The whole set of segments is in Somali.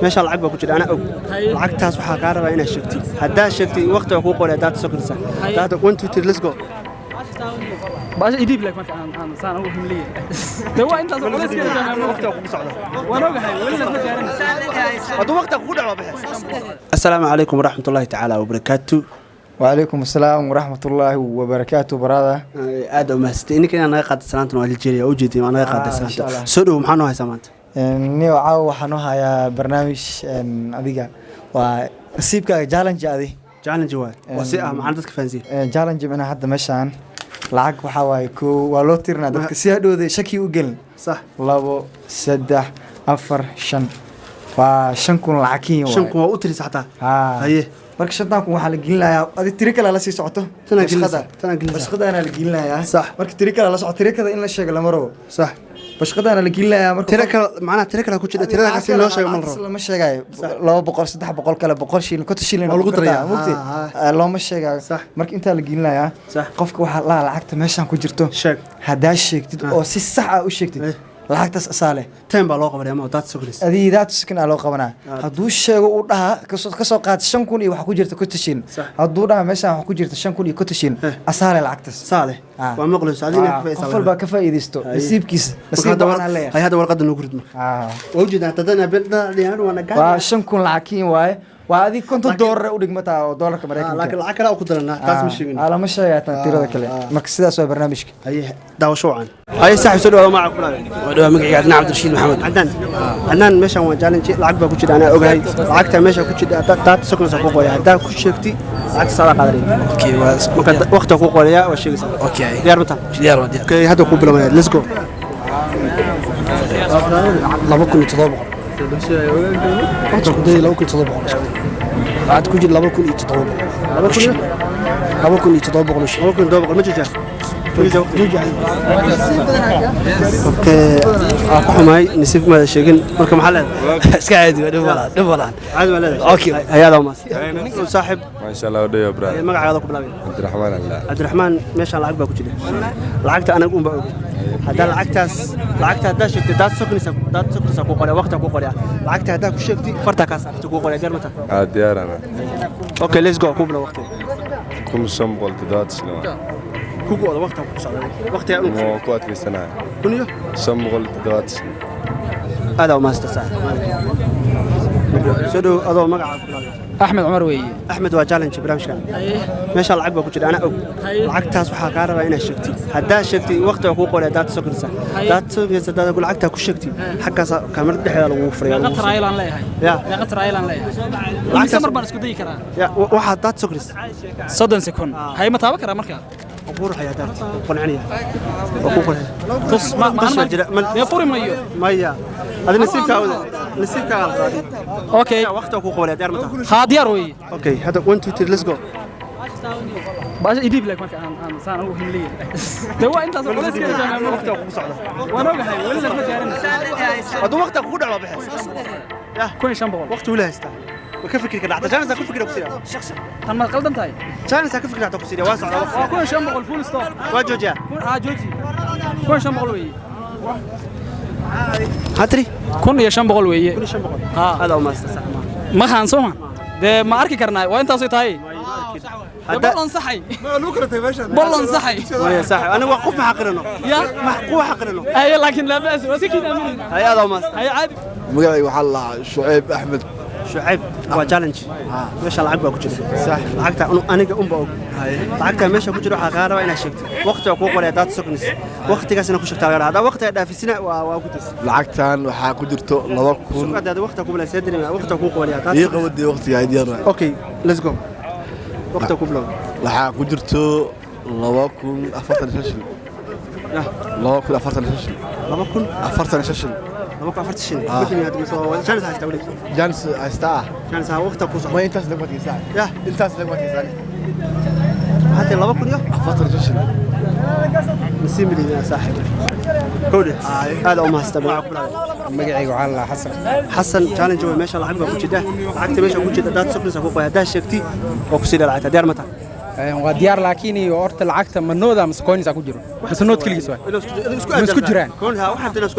meesha lacag baa ku jira ana og lacagtaas waxa ka rabaa inaad sheegtid hadaa sheegtid waqti ku qoray dad sokrisa dad 1 2 3 let's go باش يديب لك أنا صار أقول هم ليه ده أنت أصلا ولا سكير أنا وقتك وبصعده وأنا وجهي ولا نتجارن هذا وقتك كله بحس السلام عليكم ورحمة الله تعالى وبركاته وعليكم السلام ورحمة الله وبركاته برادا آدم مستني كنا نقعد سلامتنا والجيريا وجدي وأنا قاعد سلامتنا سودو محنو هاي سمانت نيو عاو حنوها يا برنامج أبيجا وسيبك جالنج هذه جالنج واحد وسيء مع عندك فانزي جالنج من حد مشان lacag waxa way ku waa loo tirnaa dadka si hadhowday shaki u gelin sax 2 3 4 5 waa 5 lacagiin waa 5 waa u tiris xataa haye marka shadaan ku waxa la gelinayaa adi tiri kale la sii socoto tana gelisa bashqadaana la gelinayaa sax marka tiri kale la socoto tiri kada in la sheego lama rabo sax bashqadaana la gelinayaa marka tiri kale macna tiri kale ku jira tirada ka si loo sheego ma rabo lama sheegayo 200 300 kale 100 shilin 50 shilin lagu darayaa mugti looma sheegayo marka inta la gelinayaa qofka waxa la lacagta meeshan ku jirto sheeg hadaa sheegtid oo si sax ah u sheegtid lacagtaas asaale tan baa loo qabanaya ma dad sokris adiidaad sikna loo qabanaa haduu sheego uu dhaha ka soo qaad 5,000 iyo waxa ku jirta kotashin haduu dhaha meeshan waxa ku jirta 5,000 iyo kotashin asaale lacagtaas saale waa maqluus adina ka faa'iideysto qofal baa ka faa'iideysto nasiibkiisa nasiib wana leeyahay hay hada warqad nugu ridma wajida tadana bidna dhiyaan wana gaar waa 5,000 lacagiin waaye waa adi $50 u dhigmata oo dollarka Mareykanka laakiin lacag kale ku daranaa taas ma sheegin ala ma sheegaytaan tirada kale marka sidaas waa barnaamijka ay daawasho wacan ay sax soo dhawaad ma kulaa waa magaciisa Adnan Cabdirashiid Maxamed Adnan meeshan waa challenge lacag baa ku jira ana ogahay lacagta meesha ku jira dad sokonsa ku qoray hadaa ku sheegtay lacag sala qadarin okay waa marka waqti ku qoraya waa sheegaysa okay diyaar ma diyaar okay hada ku bilaabay let's go 2,700 waxaan ku day 2,700 بعد كوجي 2,700 ما جيجا اوكي اقحماي نسيب ما شيغن marka maxaa leedahay iska caadi dhib caadi اوكي hayada ma صاحب ما شاء الله ودي ابراهيم magacaada ku bilaabay Abdurrahman meesha lacag baa ku jira lacagta anagu un baa og hada lacagta hada sheegtay dad sokrisa ku qoray waqti ku qoray lacagta hada ku sheegtay farta ka saartay ku qoray diyaar ma tahay diyaar ana okay let's go ku bila waqti kum sambol dad sino kugu wada waqti ku socday waqti aan ku adkaysanaa kuniyo sambol dad هذا ما استساع سدو أضو مقعد أحمد عمر وي أحمد وجالنج برامج كان ماشاء الله عقبة كتير أنا عقتها صح كهرباء أنا شكتي هدا شكتي وقت حقوق ولا دات سكنسة دات سكنسة دات أقول عقتها كل شكتي حقا كاميرا دحية الوفر يا قطر عيلان لا يا قطر عيلان لا يا سمر بارس كدي كرا يا واحد دات سكنس صدن سكون هاي ما تابع كرا مركا أقول حياتات قنعني أقول تص ما يا فوري مايا هذا نسيب كاول اوكي وقت حقوق ولا دار متى ها ديار وي اوكي هذا 1 2 3 ليتس جو باش يديب لك مركا أنا صار أقول هم ليه ده أنت أصلا ولا سكير أنا وقت حقوق صعدة وأنا وجهي ولا نتجارن هذا وقت حقوق على بحس يا كون شامبول وقت ولا هستا وكيف فكرك لا جانس كيف فكرك كثير شخص أنا قلدم تاي جانس كيف فكرك كثير واسع على وقت كون شامبول فول ستوب وجوجا جوجي كون شامبول وي هاتري كون يا شامبول وي كل شامبول هذا ما استسمع ما خان سوما ده ما أركي كرنا وأنت أصيت هاي بلون صحي ما نكرت يا باشا بلون صحي ويا صحي أنا وقف محقرنه يا محقوق حقرنه أي لكن لا بأس وسكين أمين هاي هذا ما هاي عادي مقعي وحلا شعيب أحمد شعيب وجالنج ماشاء الله عقبة كتير صح لعقتها أنا بقول لعقتها ماشى كتير حقارة وأنا شكت وقت حقوق ولا دات سكنس وقت كاس أنا كشكت على هذا وقت هذا في سنة وكتير لعقتها وحا قدرته لوكون هذا وقت حقوق ولا سيدني وقت حقوق ولا دات يقودي وقت يا ديرنا أوكي let's go وقت حقوق لو لحا قدرته لوكون أفرتن شاشل لوكون أفرتن شاشل لوكون أفرتن شاشل لوكون أفرتن شاشل بدي هذا مسوا جالس هاي جانس أستاء جالس وقت حقوق ما ينتهي لقمة إنسان يا ينتهي لقمة إنسان حتى لوكون يا أفرتن شاشل نسيم لي يا صاحب كودي هذا ما استمع magacaygu waxaa la حسن challenge meesha lacag baa ku jira lacagta meesha ku jira dad sokris ku qoy hadaa sheegti oo ku sii lacagta diyaar mata waa diyaar laakiin iyo horta lacagta ma nooda ama coins ku jiro bas nood kaligiis waa isku jiraan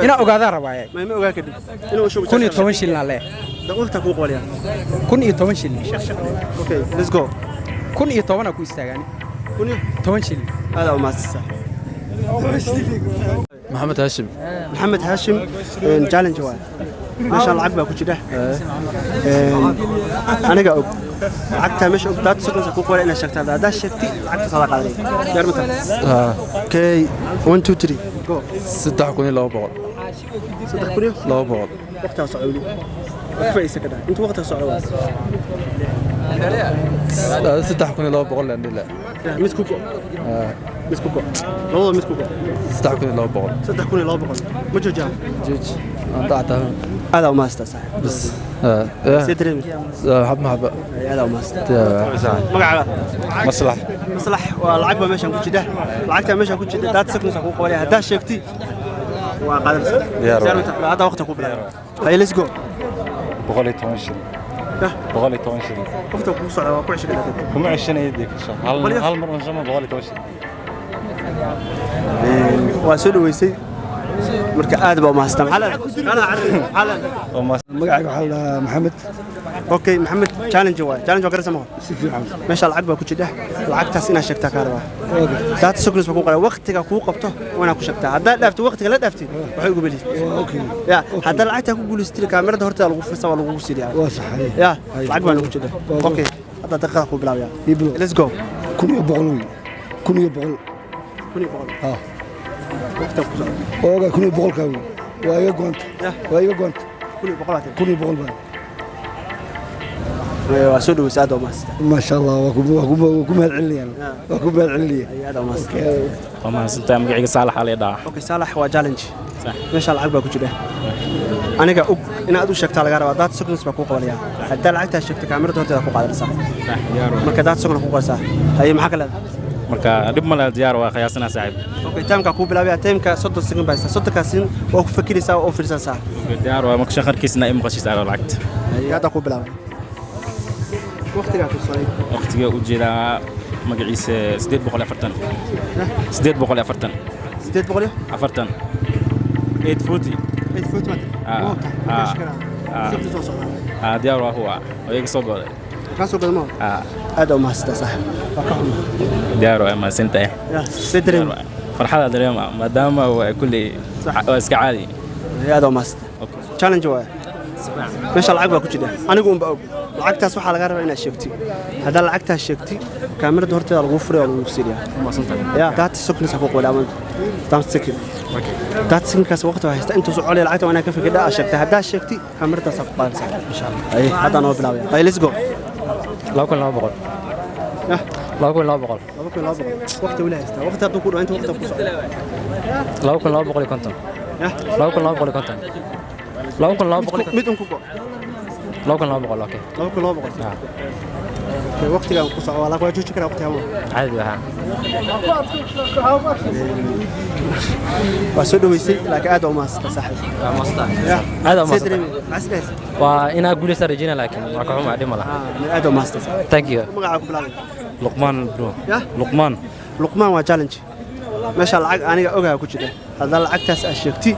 ina ogaadaan rabaa ma ogaa kadib inuu shubo 10 shilin la leh waqti ku qoliya 10 shilin okay let's go 10 ku istaagaan 10 shilin هذا وماسسة محمد هاشم محمد هاشم challenge واحد ما شاء الله عقبه كوجده انا قاعد عقتها مش دات سكن سكو قوله انا شكتها هذا شكتي عقتها صدق علي دار متى اوكي 1 2 3 جو 6 كوني لو بقول 6 كوني لو بقول وقتها صعودي كويس كده انت وقتها صعود 6 كوني لو بقول عندي لا مسكوكو مسكوكو والله مسكوكو 6 كوني لو بقول 6 كوني لو بقول مجوجا جوج انت هذا وما استصح بس سيدريم حب محبه هذا وما استصح مقعد مصلح مصلح والعقبه ماشي كوجده لعقتها ماشي كوجده دات سكن سكو قولي هدا شيكتي وقادر هذا وقتك وبلا هاي ليتس جو بغالي تونشل بغالي تونشل وقتك وصع وكو 20 كم 20 يديك ان شاء الله هالمره ان شاء الله بغالي تونشل واسود ويسي marka aad baa ma haystaan xalan magacayga waxa la maxamed okay maxamed challenge waa garasamo si fiican meesha lacag baa ku jira lacagtaas ina sheegtaa ka rabaa dad sugnis ku qara waqtiga ku qabto wana ku sheegtaa hadda dhaafto waqtiga la dhaaftay waxay ugu beliis okay ya hadda lacagta ku guuleystay kaamirada horta lagu fursa waa lagu siiriyaa waa saxay ya lacag baa ku jira okay hadda daqiiqada ku bilaabaya let's go kun iyo boqol ha وقتك اوغا كوني بقول كاوي وايغا كونت كوني بقول واسود وساد وماس ما شاء الله وكم العليا وكم العليا هذا ماس وما سنت مقعيق صالح علي دا اوكي صالح waa challenge صح ما شاء الله عقبه ku jira aniga og in aad u sheegtaa laga rabaa dad sugnis ba ku qabanaya hadda lacagta sheegta kaamirada horteeda ku qaadanaysa صح diyaar marka dad sugna ku qarsaa hay maxaa kale marka dib ma la diyaar waa qiyaasana saaxiib okay taamka ku bilaabaya taamka 30 second baysta 30 kaasin oo ku fikiraysa oo fiirsanaysa diyaar waa marka shaqarkiisna ay maqashiisa lacagta hada ku bilaabay waqtiga ku soo waqtiga u jeeda magaciisa 840 840 diyaar waa huwa ayaga soo go'day kaasoo gadmo aad uma hasta saaxiib diyaar waa ma sentay sidrin farxada dareema maadaama waa kulli waa iska caadi aad uma hasta challenge waa meesha lacag baa ku jira anigu umba og lacagtaas waxa laga rabaa inaad sheegtid hadda lacagtaas sheegtid kaamirada horteeda lagu furay oo lagu siiriyaa ma sentay ya dad soknisa ku qolaaman tam second dad sinkaas waqti waa haysta intuu soo celiyo lacagta waa inaad ka fikirdaa sheegtay hadda sheegtid kaamirada soo qaadaysa insha Allah ay hadda noo bilaabay ay let's go لو كان لا بقول وقت ولا هستا وقت هذا كله انت وقتك كله لو كان لا بقول كنت لو كان لا بقول كنت لو كان لا بقول ميدن كوكو لو كان لا بقول اوكي لو كان لا بقول وقتك كله ولا كو جوجي كره وقتها عادي ها واسود ويسي لكن ادو ما صاحب هذا ما عسكري وانا اقول سرجينا لكن ما كحوم عادي مالها ادو ما ثانك يو مقعك بلاغي لقمان برو لقمان waa challenge meesha lacag aniga ogaa ku jira hadda lacagtaas aad sheegtay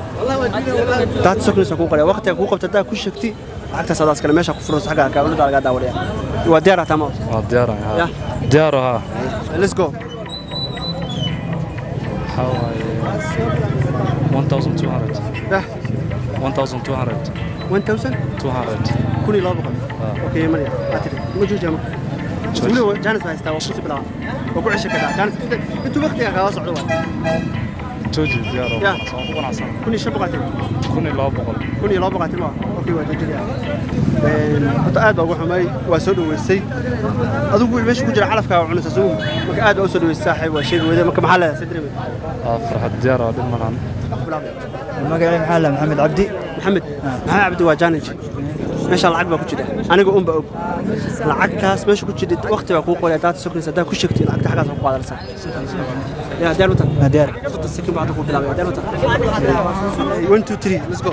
dad soknisa ku qore waqtiga ku qabta dad ku sheegtay lacagtaas adaas kale meesha ku furayso xaga ka wada laga daawadaya waa diyaar tamo waa diyaar ha let's go how 1200 كل لو بقى اوكي مريم اتري موجود جامع سولو جانس هايستا وكسي بلا وكو عيش كذا جانس انتو وقتها كا سocdo توجي ديار كوني شبقتي كوني لو بقول اوكي waa joojiya hada aad ugu xumay waa soo dhaweysay adigu meesha ku jira calafka oo cunaysa soo marka aad u soo dhaweysay saaxiib waa shay weeyda marka maxaa la sidrimi farxad diyaar oo dhin malan magacay maxaa la maxamed cabdi waa challenge meesha lacag baa ku jira aniga umba og lacagtaas meesha ku jira waqti baa ku qoray dad soknisa dad ku sheegtay lacagta xagaas ku qaadanaysa يا ديالوتا ديار صوت السكين بعد كوب بلعب ديالوتا 1 2 3 ليتس جو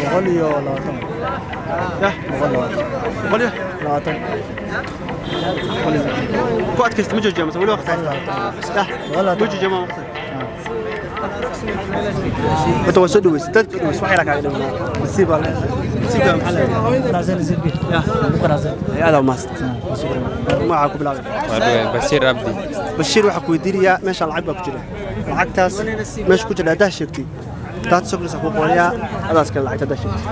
بقول يا لا يا بقول يا ku adkaysta ma joojiya mise weli waqti haysta ma joojiya ma waqti أنت وصل له ستة وسمعي لك على نسيبها نسيبها محل رازين نسيبك يا بكرة رازين هذا ماست معك بلا بشير عبدي بشير وحكوا يدير يا ماشي العب كجرا العكتاس ماشي كجرا ده شفتي تات سوق لسه كوبوليا هذا اسكن العكتاس ده شفتي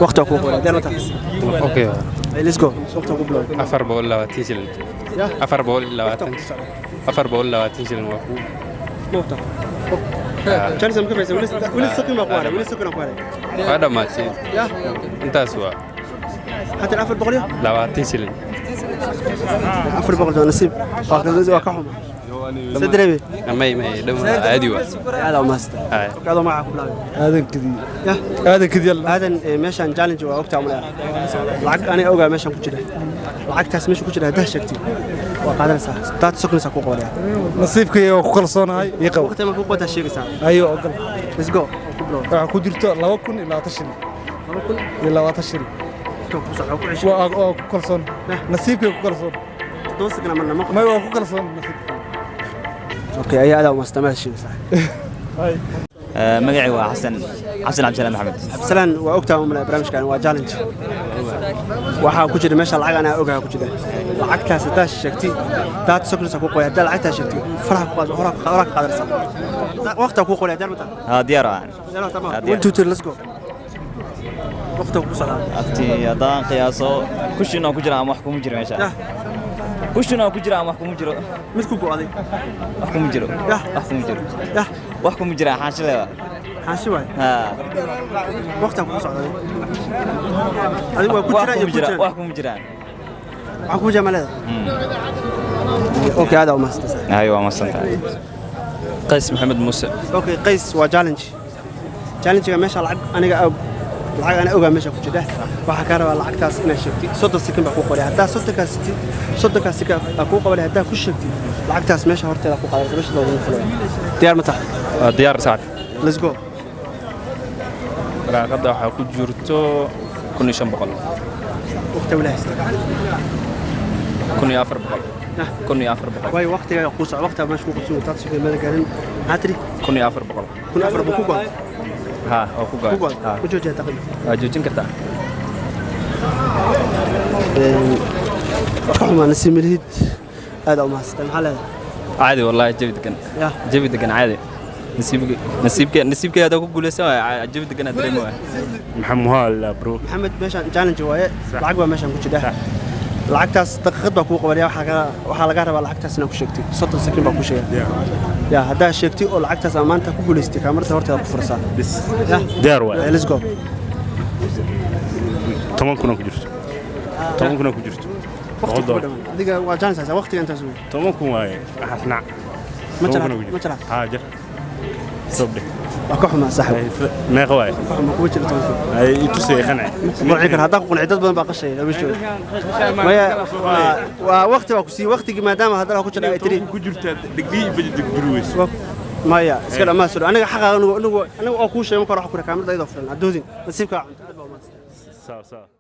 وقتها كوبوليا ده متى اوكي ليتس جو وقتها كوبوليا أفر بقول له تيجي أفر بقول له أفر بقول له تيجي الموقف نقطة كان سمك بس ولسه قيمة قوارة ولسه قيمة قوارة هذا ما شيء أنت أسوأ حتى الأفر بقولي لا تيجي أفر بقول نصيب واحد زي واقعهم سدري ما دم عادي هذا ماست هذا معك بلا هذا كذي هذا كذي يلا هذا ماشان جالنج وقتها ولا العق أنا أوجا ماشان كجرا العق تسمش كجرا ده شكتي وقادر سا تات سكن سكوا قولها نصيبك يا كلصون هاي يقو وقتها ما كوبا تشيك سا ايوه اقل ليتس جو ku jirto 2 kun ilaa 10 ilaa 20 waa ku kalsoon nasiibkay ku kalsoon دوسك لما ما ما waa ku kalsoon اوكي اي هذا مستمر شيء صح magacaygu waa xasan cabdisalaam maxamed absalan waa ogtaa umla barnaamijkan waa challenge waxa ku jira meesha lacag ana ogaa ku jira lacagtaas taas sheegtay taad soknaysa ku qoyay hada lacagtaas sheegtay faraha ku qaad hora ka qadarsan waqta ku qoyay darmata ha diyaar ah tamam 1 2 3 let's go waqta ku socdaa abti hadaan qiyaaso kushina ku jira ama wax kuma jiro meesha kushina ku jira ama wax kuma jiro mid ku go'aday wax kuma jiro wax kuma jiro wax kuma jira xaashilada xaashi waay ha waqta ku socdaa adigu waa ku jira wax kuma jiraan wax ku jamalada اوكي هذا هو ماستر ايوه ماستر قيس محمد موسى اوكي قيس وجالنج جالنج ماشي لعب انا lacag ana ogaa meesha ku jira waxa ka rabaa lacagtaas inay sheegtay 30 sekin baa ku qoray hadaa 30 sekin ku qoray hadaa ku sheegtay lacagtaas meesha horteeda ku qaaday meesha loogu fulay diyaar ma tahay diyaar saad let's go raaqada waxa ku jirto 1500 waqti wala haysta 1400 way waqtiga ku soo waqtiga meesha ku qosoo taad soo meel gaarin hatri 1400 ku go'ay ها أو كوجا وجوجة تقريبا جوجين كتا ما نسيم الهيد هذا وما استمع على عادي والله جبت كان عادي نسيبك هذا كقول سوا جبت كان أدري محمد هلا برو محمد ماشان جالن جوايا العقبة ماشان كل ده العكتاس دقيقة بكو قبل waxaa laga rabaa lacagtaasna ku sheegtay 30 sekin baa ku sheegay ya hada sheegtay oo lacagtaas amaanta ku guuleystay kaamarta horteeda ku fursan diyaar waa let's go 10 kuna ku jirto 10 kuna ku jirto adiga waa jaanis waqtiga intaas 10 kun waaye xasna ma jira haajar sobde وكحمة صح ما قواي ما قوي تلي تونك أي تسوي خنعة قنعي كان هذا قنعي دد بدن باقشة لا بيشوف ووقت وقتي وقتي ما دام هذا راح كشنا يتري كجرت دقيقة بدك برويس ما يا اسكال ما سر أنا حقا أنا أكون شيء ما كره حكوا كامل ده يضفرنا دوزين نسيبك سا